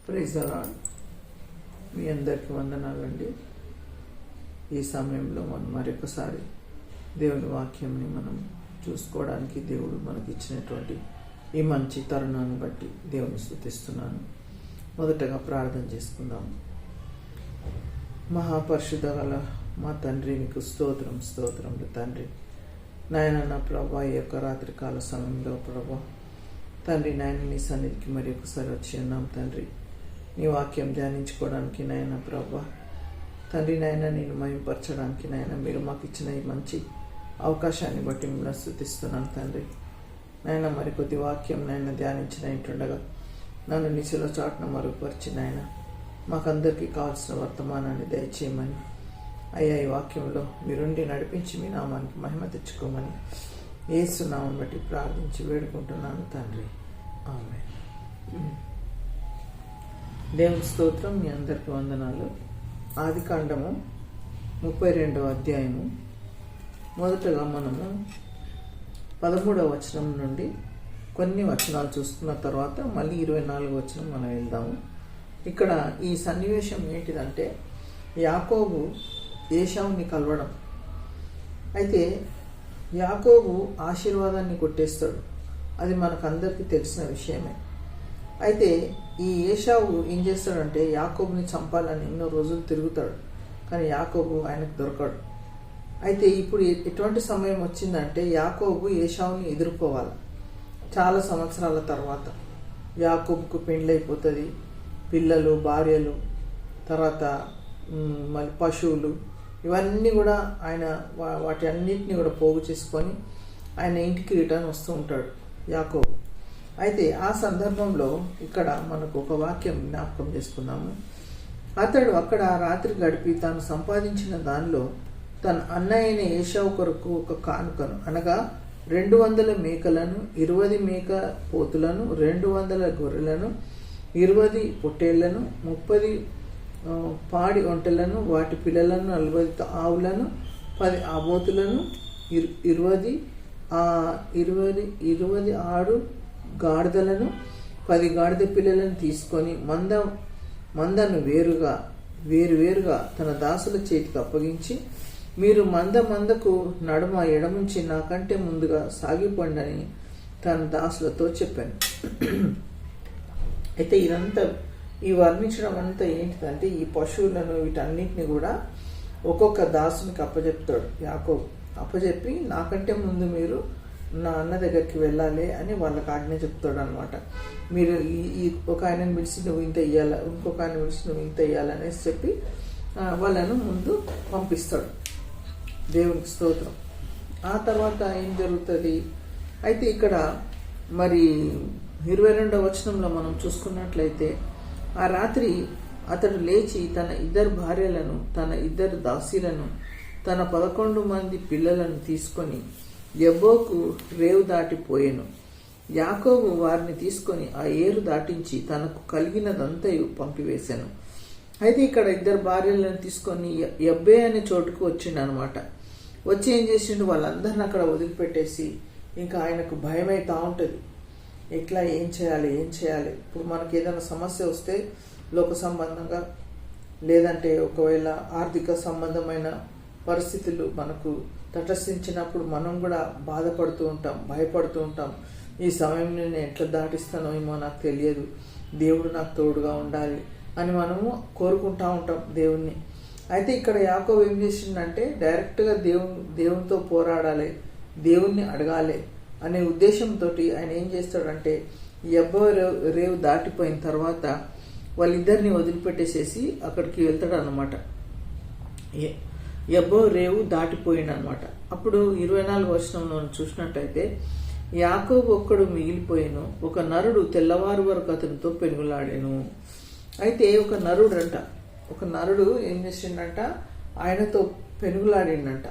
Praise the lord. మీ అందరికీ వందనాలండి. ఈ సమయంలో మనం మరొకసారి దేవుని వాక్యంని మనం చూసుకోవడానికి దేవుడు మనకి ఇచ్చినటువంటి ఈ మంచి తరుణాన్ని బట్టి దేవుని స్తుతిస్తున్నాను. మొదటగా ప్రార్థన చేసుకుందాం. మహాపరిశుద్ధ గల మా తండ్రి, నీకు స్తోత్రములు తండ్రి. నాయన నా ప్రభా, ఈ యొక్క రాత్రికాల సమయంలో ప్రభా తండ్రి నాయన నీ సన్నిధికి మరి ఒకసారి వచ్చి ఉన్నాం తండ్రి. నీ వాక్యం ధ్యానించుకోవడానికి నాయన ప్రభా తండ్రి నాయన నేను మహిమపరచడానికి నాయన మీరు మాకు ఇచ్చిన ఈ మంచి అవకాశాన్ని బట్టి మిమ్మల్ని స్తుతిస్తున్నాను తండ్రి. నాయన మరి కొద్ది వాక్యం నాయన ధ్యానించిన ఇంటుండగా నన్ను నిశలో చాటున మరుగుపరిచి నాయన మాకందరికీ కావాల్సిన వర్తమానాన్ని దయచేయమని, అయ్యా ఈ వాక్యంలో మీరుండి నడిపించి మీ నామానికి మహిమ తెచ్చుకోమని యేసు నామం బట్టి ప్రార్థించి వేడుకుంటున్నాను తండ్రి. ఆమేన్. దేవుని స్తోత్రం. మీ అందరికీ వందనాలు. ఆదికాండము 32వ అధ్యాయము మొదటగా మనము 13వ వచనం నుండి కొన్ని వచనాలు చూసుకున్న తర్వాత మళ్ళీ 24వ వచనం మనం వెళ్దాము. ఇక్కడ ఈ సన్నివేశం ఏంటిదంటే యాకోబు ఏశావుని కలవడం. అయితే యాకోబు ఆశీర్వాదాన్ని కొట్టేస్తాడు, అది మనకందరికీ తెలిసిన విషయమే. అయితే ఈ ఏశావు ఏం చేస్తాడంటే యాకోబుని చంపాలని ఎన్నో రోజులు తిరుగుతాడు, కానీ యాకోబు ఆయనకు దొరకడు. అయితే ఇప్పుడు ఎటువంటి సమయం వచ్చిందంటే యాకోబు ఏశావుని ఎదుర్కోవాలి. చాలా సంవత్సరాల తర్వాత యాకోబుకు పెండ్లైపోతుంది, పిల్లలు, భార్యలు, తర్వాత మళ్ళీ పశువులు, ఇవన్నీ కూడా ఆయన వాటి అన్నిటిని కూడా పోగు చేసుకొని ఆయన ఇంటికి రిటర్న్ వస్తూ ఉంటాడు యాకోబు. అయితే ఆ సందర్భంలో ఇక్కడ మనకు ఒక వాక్యం జ్ఞాపకం చేసుకున్నాము. అతడు అక్కడ రాత్రి గడిపి తాను సంపాదించిన దానిలో తన అన్నయ్యైన ఏశావు కొరకు ఒక కానుకను అనగా 200 మేకలను, 20 మేక పోతులను, 200 గొర్రెలను, 20 పొట్టేళ్లను, 30 పాడి ఒంటెలను, వాటి పిల్లలను, 40 ఆవులను, 10 ఆబోతులను, 20 ఆడు గాడిదలను, 10 గాడిద పిల్లలను తీసుకొని మందను వేరువేరుగా తన దాసుల చేతికి అప్పగించి, మీరు మందకు నడుమ ఎడముంచి నాకంటే ముందుగా సాగిపోండని తన దాసులతో చెప్పాను. అయితే ఇదంతా ఈ వర్ణించడం అంతా ఏంటిదంటే ఈ పశువులను వీటన్నిటిని కూడా ఒక్కొక్క దాసునికి అప్పచెప్తాడు యాకోబు. అప్పచెప్పి నాకంటే ముందు మీరు నా అన్న దగ్గరికి వెళ్ళాలి అని వాళ్ళకి ఆజ్ఞ చెప్తాడు అనమాట. మీరు ఈ ఒక ఆయనను పిలిచి నువ్వు ఇంత ఇయ్యాల, ఇంకొక ఆయన పిలిచి నువ్వు ఇంత ఇయ్యాలనేసి చెప్పి వాళ్ళను ముందు పంపిస్తాడు. దేవునికి స్తోత్రం. ఆ తర్వాత ఏం జరుగుతుంది అయితే ఇక్కడ మరి 22వ వచనంలో మనం చూసుకున్నట్లయితే ఆ రాత్రి అతడు లేచి తన 2 భార్యలను, తన 2 దాసీలను, తన 11 మంది పిల్లలను తీసుకొని యబ్బోకు రేవు దాటిపోయెను. యాకోబు వారిని తీసుకొని ఆ ఏరు దాటించి తనకు కలిగినదంతయు పంపివేశాను. అయితే ఇక్కడ 2 భార్యలను తీసుకొని యబ్బే అనే చోటుకు వచ్చిండు అనమాట. వచ్చి ఏం చేసిండు, వాళ్ళందరిని అక్కడ వదిలిపెట్టేసి ఇంకా ఆయనకు భయమైతా ఉంటుంది. ఎట్లా ఏం చేయాలి. ఇప్పుడు మనకి ఏదైనా సమస్య వస్తే లోక సంబంధంగా లేదంటే ఒకవేళ ఆర్థిక సంబంధమైన పరిస్థితులు మనకు తటస్థించినప్పుడు మనం కూడా బాధపడుతూ ఉంటాం, భయపడుతూ ఉంటాం. ఈ సమయం నేను ఎట్లా దాటిస్తానో ఏమో నాకు తెలియదు, దేవుడు నాకు తోడుగా ఉండాలి అని మనము కోరుకుంటా ఉంటాం దేవుణ్ణి. అయితే ఇక్కడ యాకోబు ఏం చేసిందంటే డైరెక్ట్గా దేవునితో పోరాడాలి, దేవుణ్ణి అడగాలి అనే ఉద్దేశంతో ఆయన ఏం చేస్తాడంటే యబ్బో రేవు దాటిపోయిన తర్వాత వాళ్ళిద్దరిని వదిలిపెట్టేసేసి అక్కడికి వెళ్తాడు అనమాట. యబ్బో రేవు దాటిపోయిందనమాట. అప్పుడు 24వ వచనంలో చూసినట్టయితే యాకోబు ఒక్కడు మిగిలిపోయాను, ఒక నరుడు తెల్లవారు వరకు అతనితో పెనుగులాడాను. అయితే ఒక నరుడు ఏం చేసిండంట, ఆయనతో పెనుగులాడిండంట.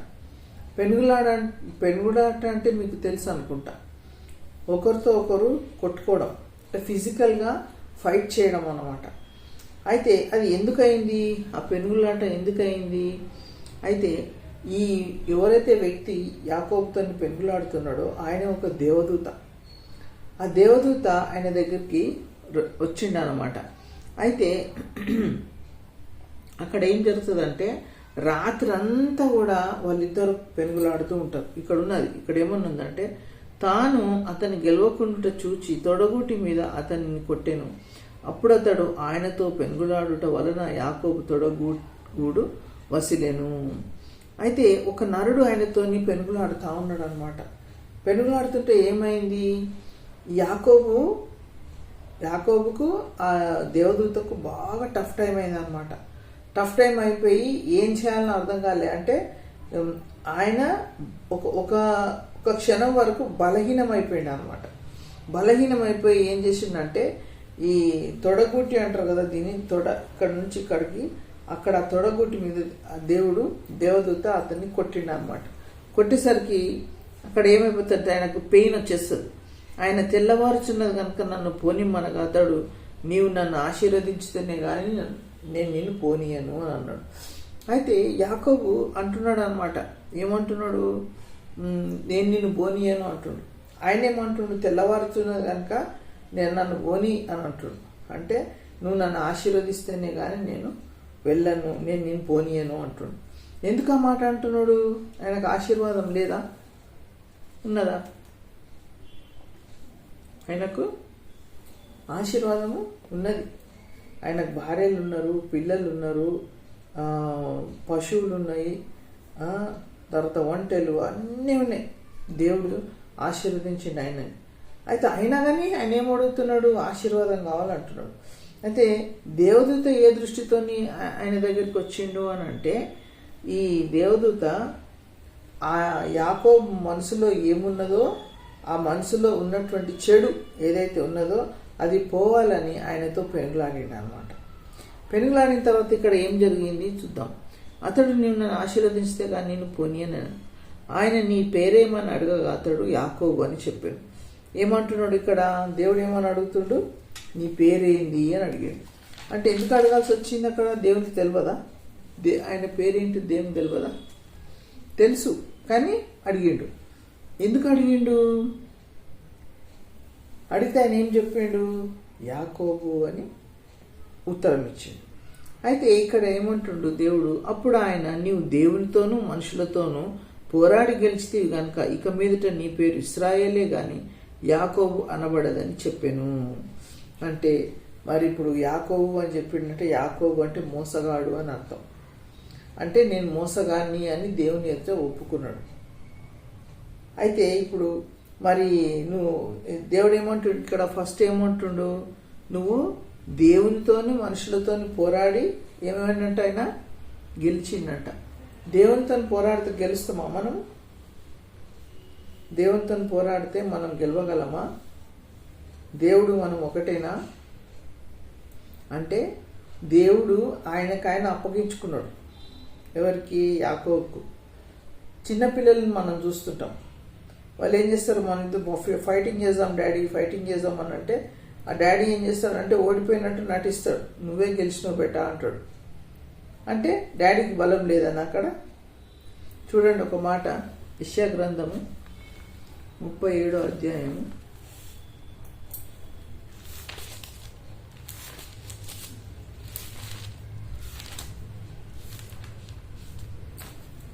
పెనుగులాట అంటే మీకు తెలుసు అనుకుంటా, ఒకరితో ఒకరు కొట్టుకోవడం, ఫిజికల్గా ఫైట్ చేయడం అన్నమాట. అయితే అది ఎందుకయింది, ఆ పెనుగులాట ఎందుకయింది అయితే ఈ ఎవరైతే వ్యక్తి యాకోబుతో పెనుగులాడుతున్నాడో ఆయన ఒక దేవదూత. ఆ దేవదూత ఆయన దగ్గరికి వచ్చిండనమాట. అయితే అక్కడ ఏం జరుగుతుందంటే రాత్రి అంతా కూడా వాళ్ళిద్దరు పెనుగులాడుతూ ఉంటారు. ఇక్కడ ఏమన్నుందంటే తాను అతన్ని గెలవకుండా చూచి తొడగూటి మీద అతన్ని కొట్టెను. అప్పుడు అతడు ఆయనతో పెనుగులాడుట వలన యాకోబు తొడగూడు వసిలెను. అయితే ఒక నరుడు ఆయనతోని పెనుగులాడుతూ ఉన్నాడు అనమాట. పెనుగులాడుతుంటే ఏమైంది, యాకోబుకు ఆ దేవదూతకు బాగా టఫ్ టైం అయింది అనమాట. టఫ్ టైం అయిపోయి ఏం చేయాలని అర్థం కాలే. అంటే ఆయన ఒక క్షణం వరకు బలహీనమైపోయింది అనమాట. బలహీనమైపోయి ఏం చేసిండంటే ఈ తొడగుట్టి అంటారు కదా, దీన్ని ఇక్కడ నుంచి ఇక్కడికి అక్కడ తొడగుట్టి మీద దేవదూత అతన్ని కొట్టిండు అనమాట. కొట్టేసరికి అక్కడ ఏమైపోతుంది, ఆయనకు పెయిన్ వచ్చేస్తుంది. ఆయన తెల్లవారుచున్నది కనుక నన్ను పోనిమ్మనగా అతడు నీవు నన్ను ఆశీర్వదించితేనే కానీ నేను నిన్ను పోనీయను అని అన్నాడు. అయితే యాకోబు అంటున్నాడు అనమాట, ఏమంటున్నాడు, నేను నిన్ను పోనీయను అంటున్నాడు. ఆయన ఏమంటున్నాడు, తెల్లవారుచున్నది కనుక నేను నన్ను పోని అని అంటున్నాడు. అంటే నువ్వు నన్ను ఆశీర్వదిస్తేనే కానీ నేను వెళ్ళను, నేను నిన్ను పోనీయను అంటున్నాడు. ఎందుకు ఆ మాట అంటున్నాడు? ఆయనకు ఆశీర్వాదం లేదా? ఉన్నదా? ఆయనకు ఆశీర్వాదము ఉన్నది. ఆయనకు భార్యలు ఉన్నారు, పిల్లలు ఉన్నారు, పశువులు ఉన్నాయి, తర్వాత ఒంటెలు అన్నీ ఉన్నాయి. దేవుడు ఆశీర్వదించిండు ఆయనని. అయితే అయినా కానీ ఆయన ఏం అడుగుతున్నాడు, ఆశీర్వాదం కావాలంటున్నాడు. అయితే దేవదూత ఏ దృష్టితోని ఆయన దగ్గరికి వచ్చిండు అని అంటే, ఈ దేవదూత ఆ యాకోబు మనసులో ఏమున్నదో, ఆ మనసులో ఉన్నటువంటి చెడు ఏదైతే ఉన్నదో అది పోవాలని ఆయనతో పెనుగులాడిన అనమాట. పెనుగులాడిన తర్వాత ఇక్కడ ఏం జరిగింది చూద్దాం. అతడు నీవు నన్ను ఆశీర్వదించితే కానీ నేను పోనీయనను. ఆయన నీ పేరేమని అడగగా అతడు యాకోబు అని చెప్పాను. ఏమంటున్నాడు ఇక్కడ, దేవుడు ఏమని అడుగుతుండు, నీ పేరేంది అని అడిగాడు. అంటే ఎందుకు అడగాల్సి వచ్చింది అక్కడ? దేవునికి తెలియదా? ఆయన పేరేంటి దేవునికి తెలియదా? తెలుసు, కానీ అడిగిండు. ఎందుకు అడిగిండు? అడిగితే ఆయన ఏం చెప్పిండు, యాకోబు అని ఉత్తరం ఇచ్చిండు. అయితే ఇక్కడ ఏమంటుండు దేవుడు, అప్పుడు ఆయన నీవు దేవునితోనూ మనుషులతోనూ పోరాడి గెలిచితే గనుక ఇక మీదట నీ పేరు ఇశ్రాయేలే గాని యాకోబు అనబడదని చెప్పాను. అంటే మరి ఇప్పుడు యాకోబు అని చెప్పిండంటే యాకోబు అంటే మోసగాడు అని అర్థం. అంటే నేను మోసగాన్ని అని దేవుని ఎదుట ఒప్పుకున్నాడు. అయితే ఇప్పుడు మరి దేవుడు ఏమంటుండు ఇక్కడ, ఫస్ట్ ఏమంటుండు, నువ్వు దేవునితోని మనుషులతోని పోరాడి ఏమైందంట, ఆయన గెలిచిందంట. దేవునితో పోరాడితే గెలుస్తామా మనం? దేవునితో పోరాడితే మనం గెలవగలమా? దేవుడు మనం ఒకటేనా? అంటే దేవుడు ఆయనకాయన అప్పగించుకున్నాడు. ఎవరికి? యాకోబుకు. చిన్నపిల్లల్ని మనం చూస్తుంటాం, వాళ్ళు ఏం చేస్తారు, మన ఇద్దరు ఫైటింగ్ చేద్దాం డాడీ, ఫైటింగ్ చేద్దాం అని అంటే ఆ డాడీ ఏం చేస్తాడంటే ఓడిపోయినట్టు నటిస్తాడు, నువ్వే గెలిచినావు బెటా అంటాడు. అంటే డాడీకి బలం లేదని అక్కడ. చూడండి ఒక మాట, యెషయా గ్రంథము 37వ అధ్యాయము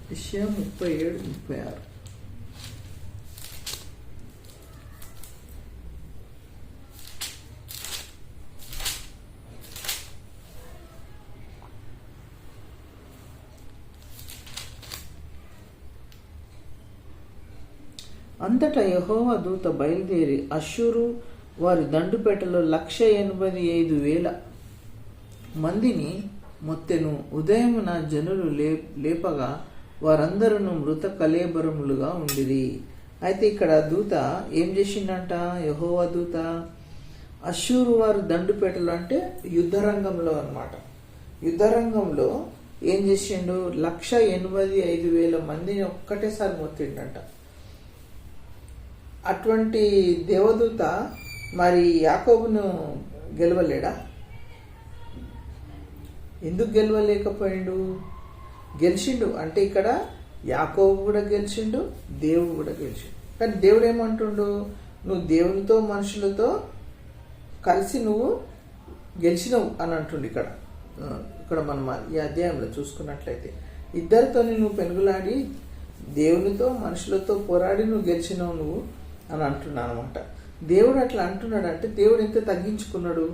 37:36. అంతటా యెహోవా దూత బయలుదేరి అష్షూరు వారి దండుపేటలో 185,000 మందిని మొత్తెను. ఉదయమున జనులు లేపగా వారందరూ మృత కళేబరములుగా ఉండిరి. అయితే ఇక్కడ దూత ఏం చేసిండంట, యెహోవా దూత అష్షూరు వారు దండుపేటలో అంటే యుద్ధరంగంలో అన్నమాట. యుద్ధరంగంలో ఏం చేసిండు, 185,000 మందిని ఒక్కటేసారి మొత్తిండంట. అటువంటి దేవదూత మరి యాకోబును గెలవలేడా? ఎందుకు గెలవలేకపోయిండు? గెలిచిండు. అంటే ఇక్కడ యాకోబు కూడా గెలిచిండు, దేవుడు కూడా గెలిచిండు. కానీ దేవుడు ఏమంటుండు, నువ్వు దేవునితో మనుషులతో కలిసి నువ్వు గెలిచినవు అని అంటుండు ఇక్కడ. ఇక్కడ మనం ఈ అధ్యాయంలో చూసుకున్నట్లయితే ఇద్దరితోని నువ్వు పెనుగులాడి దేవునితో మనుషులతో పోరాడి నువ్వు గెలిచినావు నువ్వు అని అంటున్నాను అనమాట. దేవుడు అట్లా అంటున్నాడు అంటే దేవుడు ఎంత తగ్గించుకున్నాడు.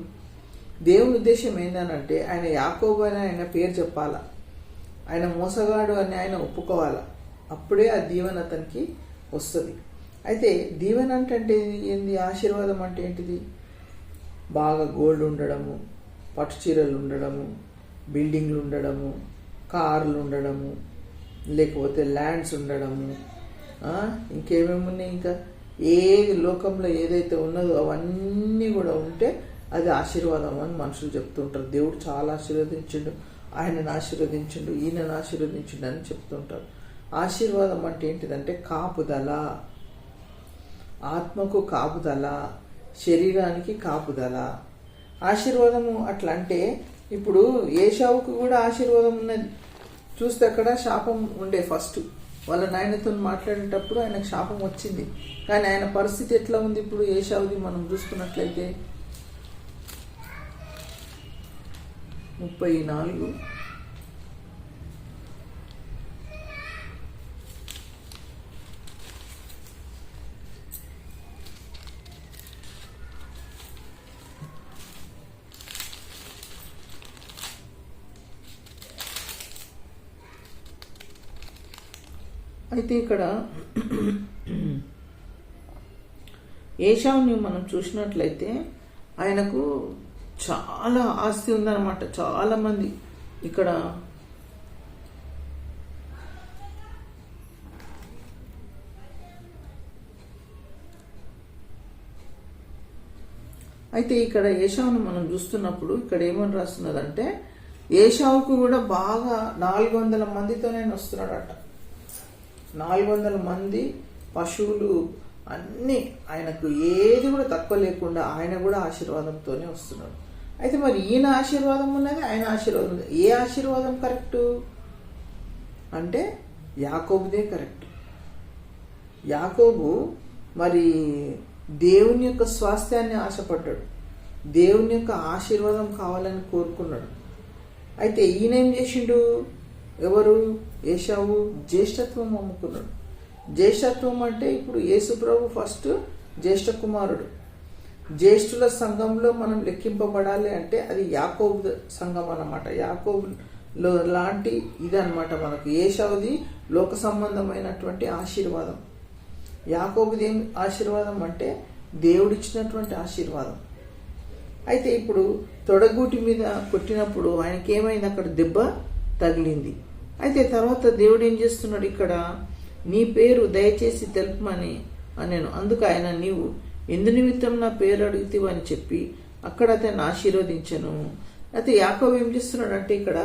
దేవుని ఉద్దేశం ఏంటనంటే ఆయన యాకోబు అని ఆయన పేరు చెప్పాలా, ఆయన మోసగాడు అని ఆయన ఒప్పుకోవాలా, అప్పుడే ఆ దీవెన అతనికి వస్తుంది. అయితే దీవెన అంటే ఏంది, ఆశీర్వాదం అంటే ఏంటిది? బాగా గోల్డ్ ఉండడము, పట్టు చీరలు ఉండడము, బిల్డింగ్లు ఉండడము, కార్లు ఉండడము, లేకపోతే ల్యాండ్స్ ఉండడము, ఇంకేమేమి ఉన్నాయి, ఇంకా ఏది లోకంలో ఏదైతే ఉన్నదో అవన్నీ కూడా ఉంటే అది ఆశీర్వాదం అని మనుషులు చెప్తుంటారు. దేవుడు చాలా ఆశీర్వదించిండు, ఆయనను ఆశీర్వదించిండు, ఈయనను ఆశీర్వదించిండు అని చెప్తుంటారు. ఆశీర్వాదం అంటే ఏంటిదంటే కాపుదల, ఆత్మకు కాపుదల, శరీరానికి కాపుదల. ఆశీర్వాదము అట్లా అంటే ఇప్పుడు ఏశావుకు కూడా ఆశీర్వాదం ఉన్నది. చూస్తే అక్కడ శాపం ఉండే ఫస్ట్ వాళ్ళ నాయనతో మాట్లాడేటప్పుడు ఆయనకు శాపం వచ్చింది. కానీ ఆయన పరిస్థితి ఎట్లా ఉంది ఇప్పుడు ఏశావుది మనం చూసుకున్నట్లయితే 34 అయితే ఇక్కడ ఏశావుని మనం చూసినట్లయితే ఆయనకు చాలా ఆస్తి ఉందన్నమాట. చాలా మంది ఇక్కడ అయితే ఇక్కడ ఏశావును మనం చూస్తున్నప్పుడు ఇక్కడ ఏమని రాస్తున్నదంటే ఏశావుకు కూడా బాగా 400 మందితోనే వస్తున్నాడట. 400 మంది, పశువులు అన్నీ, ఆయనకు ఏది కూడా తక్కువ లేకుండా ఆయన కూడా ఆశీర్వాదంతోనే వస్తున్నాడు. అయితే మరి ఈయన ఆశీర్వాదం ఉన్నది, ఆయన ఆశీర్వాదం ఉంది. ఏ ఆశీర్వాదం కరెక్టు అంటే యాకోబుదే కరెక్ట్. యాకోబు మరి దేవుని యొక్క స్వాస్థ్యాన్ని ఆశపడ్డాడు, దేవుని యొక్క ఆశీర్వాదం కావాలని కోరుకున్నాడు. అయితే ఈయన ఏం చేసిండు, ఎవరు ఏశావు జ్యేష్ఠత్వం అమ్ముకున్నాడు. జ్యేష్ఠత్వం అంటే ఇప్పుడు యేసుప్రభు ఫస్ట్ జ్యేష్ఠ కుమారుడు. జ్యేష్ఠుల సంఘంలో మనం లెక్కింపబడాలి అంటే అది యాకోబు సంఘం అన్నమాట. యాకోబులో లాంటి ఇదన్నమాట మనకు. ఏశావుది లోక సంబంధమైనటువంటి ఆశీర్వాదం, యాకోబుది ఏం ఆశీర్వాదం అంటే దేవుడిచ్చినటువంటి ఆశీర్వాదం. అయితే ఇప్పుడు తొడగూటి మీద కొట్టినప్పుడు ఆయనకి ఏమైంది, అక్కడ దెబ్బ తగిలింది. అయితే తర్వాత దేవుడు ఏం చేస్తున్నాడు, ఇక్కడ నీ పేరు దయచేసి తెలుపమని అనేను. అందుకు ఆయన నీవు ఎందు నిమిత్తం నా పేరు అడుగుతావు అని చెప్పి అక్కడ అతన్ని ఆశీర్వదించను. అయితే యాకోబు ఏం చేస్తున్నాడు అంటే ఇక్కడ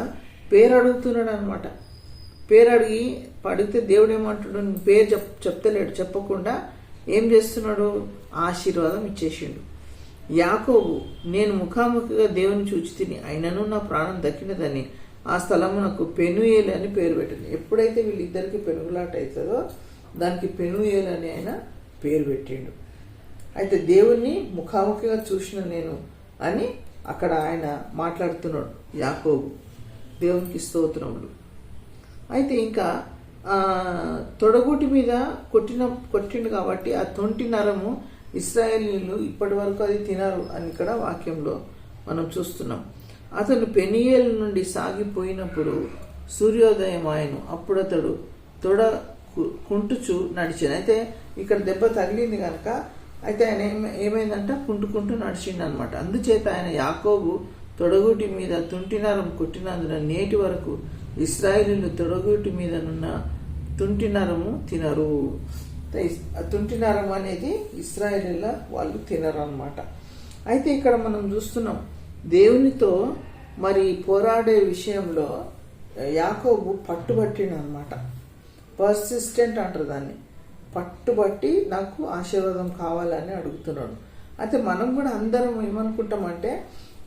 పేరు అడుగుతున్నాడు అనమాట. పేరు అడిగితే దేవుడు ఏమంటాడు, పేరు చెప్తలేడు, చెప్పకుండా ఏం చేస్తున్నాడు, ఆశీర్వాదం ఇచ్చేసిండు. యాకోబు నేను ముఖాముఖిగా దేవుని చూచి తిని అయినను నా ప్రాణం దక్కినదని ఆ స్థలమునకు పెనుయేలు అని పేరు పెట్టింది. ఎప్పుడైతే వీళ్ళిద్దరికి పెనుగులాట అవుతుందో దానికి పెనుయేలు అని ఆయన పేరు పెట్టిండు. అయితే దేవుణ్ణి ముఖాముఖిగా చూసిన నేను అని అక్కడ ఆయన మాట్లాడుతున్నాడు యాకోబు. దేవునికి స్తోత్రములు. అయితే ఇంకా తొడగూటి మీద కొట్టిండు కాబట్టి ఆ తొంటి నరము ఇశ్రాయేలీయులు ఇప్పటి వరకు అది తినరు అని ఇక్కడ వాక్యంలో మనం చూస్తున్నాం. అతను పెనియేలు నుండి సాగిపోయినప్పుడు సూర్యోదయం ఆయను, అప్పుడు అతడు తొడ కుంటుచు నడిచాను. అయితే ఇక్కడ దెబ్బ తగిలింది కనుక అయితే ఆయన ఏమైందంటే కుంటుకుంటూ నడిచిండు అనమాట. అందుచేత ఆయన యాకోబు తొడగూటి మీద తుంటినరం కొట్టినందున నేటి వరకు ఇశ్రాయేలీయులు తొడగూటి మీదనున్న తుంటినరము తినరు. తుంటినరం అనేది ఇశ్రాయేలీల వాళ్ళు తినరు అనమాట. అయితే ఇక్కడ మనం చూస్తున్నాం దేవునితో మరి పోరాడే విషయంలో యాకోబు పట్టుబట్టిండు అనమాట. పర్సిస్టెంట్ అంటారు దాన్ని. పట్టుబట్టి నాకు ఆశీర్వాదం కావాలని అడుగుతున్నాడు. అయితే మనం కూడా అందరం ఏమనుకుంటామంటే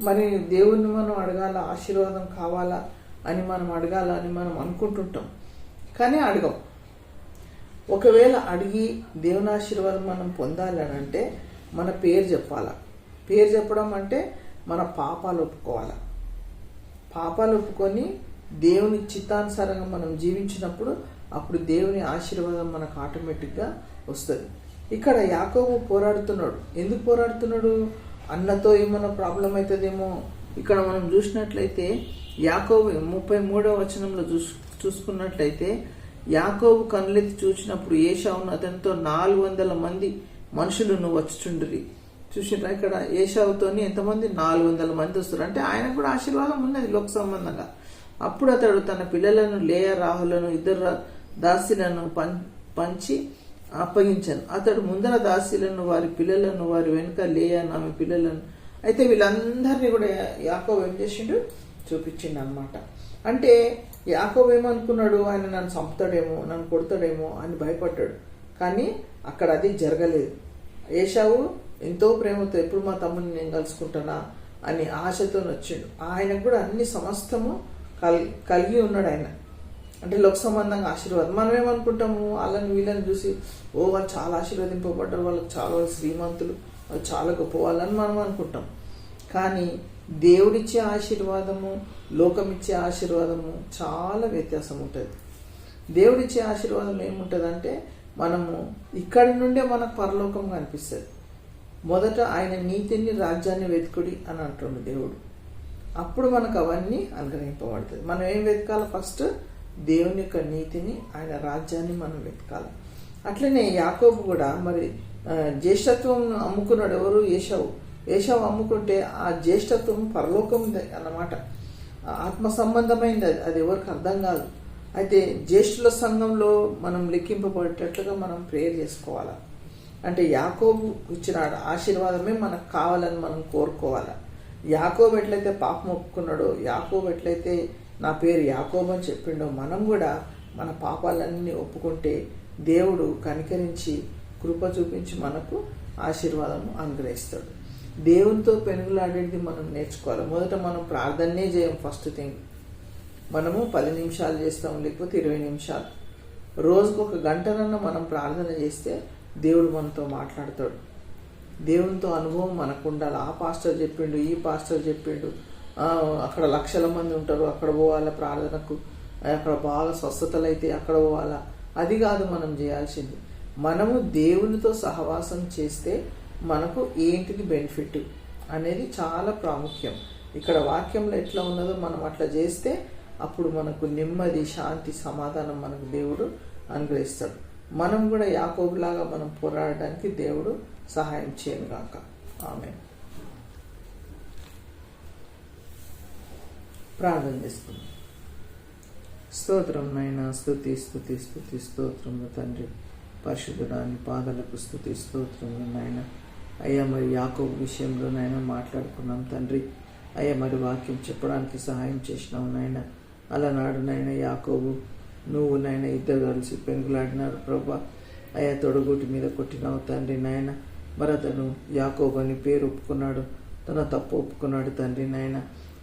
మరి దేవుణ్ణి మనం అడగాల, ఆశీర్వాదం కావాలా అని మనం అడగాల అని మనం అనుకుంటుంటాం, కానీ అడగం. ఒకవేళ అడిగి దేవుని ఆశీర్వాదం మనం పొందాలని అంటే మన పేరు చెప్పాలా. పేరు చెప్పడం అంటే మన పాపాలు ఒప్పుకోవాలి. పాపాలు ఒప్పుకొని దేవుని చిత్తానుసారంగా మనం జీవించినప్పుడు అప్పుడు దేవుని ఆశీర్వాదం మనకు ఆటోమేటిక్గా వస్తుంది. ఇక్కడ యాకోబు పోరాడుతున్నాడు. ఎందుకు పోరాడుతున్నాడు? అన్నతో ఏమైనా ప్రాబ్లం అవుతుందేమో. ఇక్కడ మనం చూసినట్లయితే యాకోబు 33వ వచనంలో చూసుకున్నట్లయితే యాకోబు కనులెత్తి చూసినప్పుడు ఏశావును అతనితో 400 మంది మనుషులను వచ్చుచుండ్రి. చూసినా ఇక్కడ ఏశావుతోని ఎంతమంది? 400 మంది వస్తారు. అంటే ఆయనకు కూడా ఆశీర్వాదం ఉన్నది లోక సంబంధంగా. అప్పుడు అతడు తన పిల్లలను లేయా రాహులను 2 దాసీలను పంచి అప్పగించాను. అతడు ముందర దాసీలను వారి పిల్లలను, వారి వెనుక లేయా ఆమె పిల్లలను. అయితే వీళ్ళందరినీ కూడా యాకోబు ఏం చేసిండు? చూపించిండు అనమాట. అంటే యాకోబు ఏమనుకున్నాడు? ఆయన నన్ను చంపుతాడేమో, నన్ను కొడతాడేమో అని భయపడ్డాడు. కానీ అక్కడ అది జరగలేదు. ఏశావు ఎంతో ప్రేమతో ఎప్పుడు మా తమ్ముని నేను కలుసుకుంటానా అని ఆశతో వచ్చిండు. ఆయనకు కూడా అన్ని సమస్తము కలిగి ఉన్నాడు ఆయన. అంటే లోక సంబంధంగా ఆశీర్వాదం. మనం ఏమనుకుంటాము? వాళ్ళని వీళ్ళని చూసి వాళ్ళు చాలా ఆశీర్వదింపబడ్డారు, వాళ్ళకి చాలా శ్రీమంతులు, వాళ్ళు చాలా గొప్ప వాళ్ళని మనం అనుకుంటాం. కానీ దేవుడిచ్చే ఆశీర్వాదము, లోకమిచ్చే ఆశీర్వాదము చాలా వ్యత్యాసం ఉంటుంది. దేవుడిచ్చే ఆశీర్వాదం ఏముంటుందంటే మనము ఇక్కడి నుండే మనకు పరలోకం కనిపిస్తుంది. మొదట ఆయన నీతిని, రాజ్యాన్ని వెతుకుడి అని అంటుండు దేవుడు. అప్పుడు మనకు అవన్నీ అనుగ్రహింపబడుతుంది. మనం ఏం వెతకాలి? ఫస్ట్ దేవుని యొక్క నీతిని, ఆయన రాజ్యాన్ని మనం వెతకాలి. అట్లనే యాకోబు కూడా మరి జ్యేష్ఠత్వం అమ్ముకున్నాడు. ఎవరు? ఏశావు అమ్ముకుంటే ఆ జ్యేష్ఠత్వం పరలోకం అన్నమాట. ఆత్మ సంబంధమైంది. అది ఎవరికి అర్థం కాదు. అయితే జ్యేష్ఠుల సంఘంలో మనం లెక్కింపబడేటట్లుగా మనం ప్రేయర్ చేసుకోవాలా. అంటే యాకోబు ఇచ్చిన ఆశీర్వాదమే మనకు కావాలని మనం కోరుకోవాలా. యాకోబు ఎట్లయితే పాపం ఒప్పుకున్నాడో, యాకోబు ఎట్లయితే నా పేరు యాకోబు అని చెప్పిండో, మనం కూడా మన పాపాలన్నీ ఒప్పుకుంటే దేవుడు కనికరించి కృప చూపించి మనకు ఆశీర్వాదం అనుగ్రహిస్తాడు. దేవునితో పెనుగులాడేది మనం నేర్చుకోవాలి. మొదట మనం ప్రార్థనే చేయం. ఫస్ట్ థింగ్ మనము 10 నిమిషాలు చేస్తాం, లేకపోతే 20 నిమిషాలు. రోజుకు 1 గంటనన్నా మనం ప్రార్థన చేస్తే దేవుడు మనతో మాట్లాడతాడు. దేవునితో అనుభవం మనకు ఉండాలి. ఆ పాస్టర్ చెప్పిండు, ఈ పాస్టర్ చెప్పిండు, అక్కడ లక్షల మంది ఉంటారు, అక్కడ పోవాలా ప్రార్థనకు, అక్కడ బాగా స్వస్థతలు అయితే అక్కడ పోవాలా. అది కాదు మనం చేయాల్సింది. మనము దేవునితో సహవాసం చేస్తే మనకు ఏంటిది బెనిఫిట్ అనేది చాలా ప్రాముఖ్యం. ఇక్కడ వాక్యంలో ఎట్లా ఉన్నదో మనం అట్లా చేస్తే అప్పుడు మనకు నెమ్మది, శాంతి, సమాధానం మనకు దేవుడు అనుగ్రహిస్తాడు. మనం కూడా యాకోబులాగా మనం పోరాడడానికి దేవుడు సహాయం చేయను గాక. ఆమేన్. ప్రార్థన చేసుకుందాం. స్తోత్రం నాయనా, స్తుతి స్తుతి స్తుతి స్తోత్రము తండ్రి. పరిశుద్ధుడాని పాదాలకు స్తుతి స్తోత్రము నాయన. అయ్యా మరి యాకోబు విషయంలో నాయన మాట్లాడుకున్నాం తండ్రి. అయ్యా మరి వాక్యం చెప్పడానికి సహాయం చేసినావు నాయన. అలనాడు నాయన యాకోబు నువ్వు నాయన 2 కలిసి పెనుగులాడినారు ప్రభా. అయ్యా తొడగూటి మీద కొట్టినావు తండ్రి నాయన. మరి అతను యాకోబు అని పేరు ఒప్పుకున్నాడు, తన తప్పు ఒప్పుకున్నాడు తండ్రి నాయన.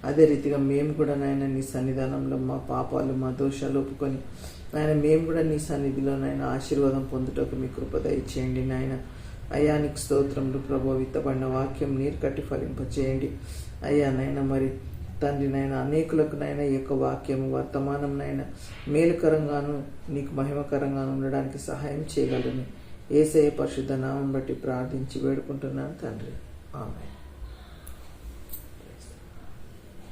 అదే రీతిగా మేము కూడా నాయన నీ సన్నిధానంలో మా పాపాలు, మా దోషాలు ఒప్పుకొని నాయన మేము కూడా నీ సన్నిధిలో నాయన ఆశీర్వాదం పొందుటకు మీ కృప దయచేయండి నాయన. అయ్యా నీకు స్తోత్రములు ప్రభు. విత్తబడిన వాక్యం నీరు కట్టి ఫలింపచేయండి అయ్యా నాయన. మరి తండ్రి నాయన అనేకులకు నాయన ఈ యొక్క వాక్యము వర్తమానం నాయన మేలుకరంగాను నీకు మహిమకరంగాను ఉండడానికి సహాయం చేయగలను. యేసయ్య పరిశుద్ధ నామం బట్టి ప్రార్థించి వేడుకుంటున్నాను తండ్రి. ఆమేన్.